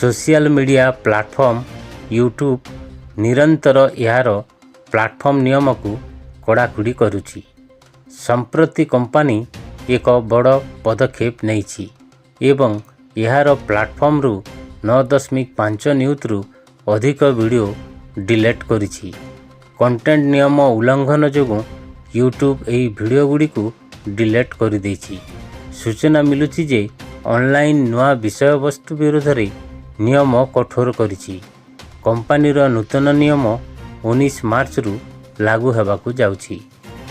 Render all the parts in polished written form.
Social media platform YouTube निरंतर यार platform नियम को कड़ाकड़ी करुछि। संप्रति कंपनी एक बड़ पदक्षेप नहीं एवं यार प्लाटफॉर्म रु 9.5 न्यूज रु अधिक वीडियो डिलीट करिछि। कंटेंट नियम उल्लंघन जोगु यूट्यूब एही वीडियो गुडी को डिलीट कर देछि। सूचना मिलुछि जे ऑनलाइन नुआ विषय वस्तु विरोध रे नियम कठोर करिछि। कंपनीर नूतन नियम 19 मार्च रु लागू हेबाकु जाउछि।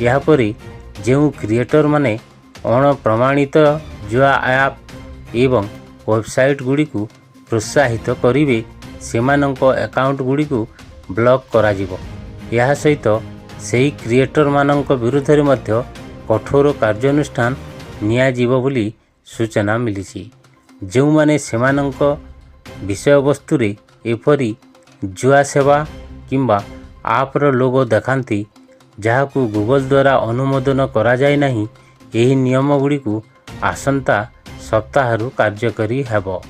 या परे जेउ क्रिएटर माने अणप्रमाणित जुआ ऐप एवं वेबसाइट गुडी को प्रोत्साहित करिवे सेमानंक अकाउंट गुडी को ब्लॉक करा जिवो। या सहित सेही क्रिएटर मानंक विरुद्ध रे मध्य कठोर कार्यानुष्ठान निया जिवो बोली सूचना मिलिछि। जेउ माने सेमानंक विषय वस्तु रे एपरी जुआ सेवा किंबा आप्र लोगो देखांती जहाकू गूगल द्वारा अनुमोदन करा जाय नाही, एही नियम गुडी को आसंता सप्ताहरु कार्यकारी हेबो।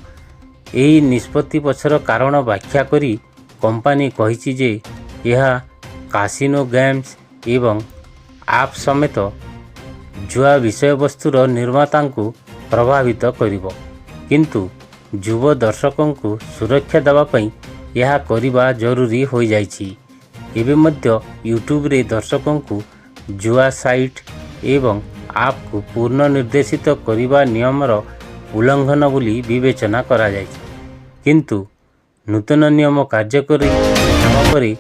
एही निष्पत्ति पछर कारण व्याख्या करी कंपनी कहिछि जे यह कासिनो गेम्स एवं आप समेत जुआ विषय वस्तुर निर्माता को प्रभावित करिवो, किंतु युव दर्शकों को सुरक्षा देवा पई यह करिबा जरूरी हो जाइछि। एबे मध्य यूट्यूब रे दर्शकों को जुआ साइट एवं आप को पूर्ण निर्देशित करिबा नियमर उल्लंघन बोली विवेचना करा जाइछि। किंतु नूतन नियम कार्यकारी हेबा परे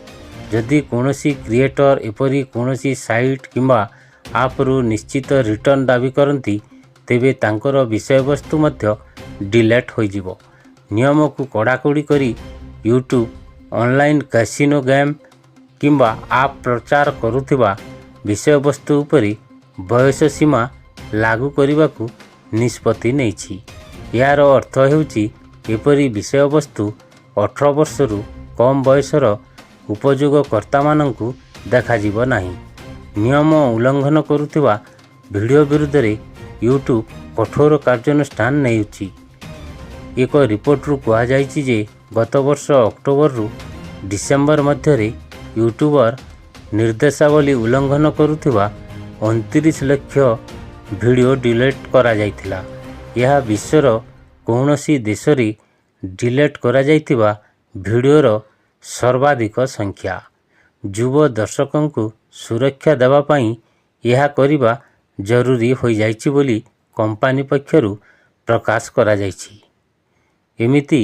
जदि कोनोसी क्रिएटर एपरी कोनोसी साइट किंबा आपरु निश्चित रिटर्न दाबी करती तेबे तांकर विषय वस्तु मध्य डिलीट हो जिवो। नियम को कड़ाकड़ी करी यूट्यूब ऑनलाइन कैसिनो गेम किंबा आप प्रचार करुथिबा विषय वस्तु उपरि बयस सीमा लागू करने को निष्पत्ति नहीं। यार अर्थ हेउची एपरी विषय वस्तु 18 वर्षरु कम बयसर उपयोगकर्ता मानंकु देखाजिब नाही। नियम उल्लंघन करुथिबा वीडियो विरुद्ध रे यूट्यूब कठोर कार्यानुष्ठान नेउची। एक रिपोर्ट रु कहा जाइछि जे गत वर्ष अक्टोबर रु डिसेंबर मध्य रे यूट्यूबर निर्देशावली उल्लंघन करुथिबा 29 लाख वीडियो डिलीट करा जाइथिला। यह विश्वर कौनसी देश रे डिलीट करा जाइथिबा वीडियोर सर्वाधिक संख्या। युव दर्शकों को सुरक्षा देवा पई यह करिबा जरूरी हो जाइछि बोली कंपनी पक्षरु प्रकाश करा जाइछि। एमिति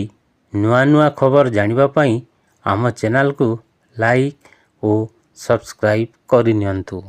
नुआ नुआ खबर जानिबा पई आम चैनल को लाइक और सब्सक्राइब करि नियंतु।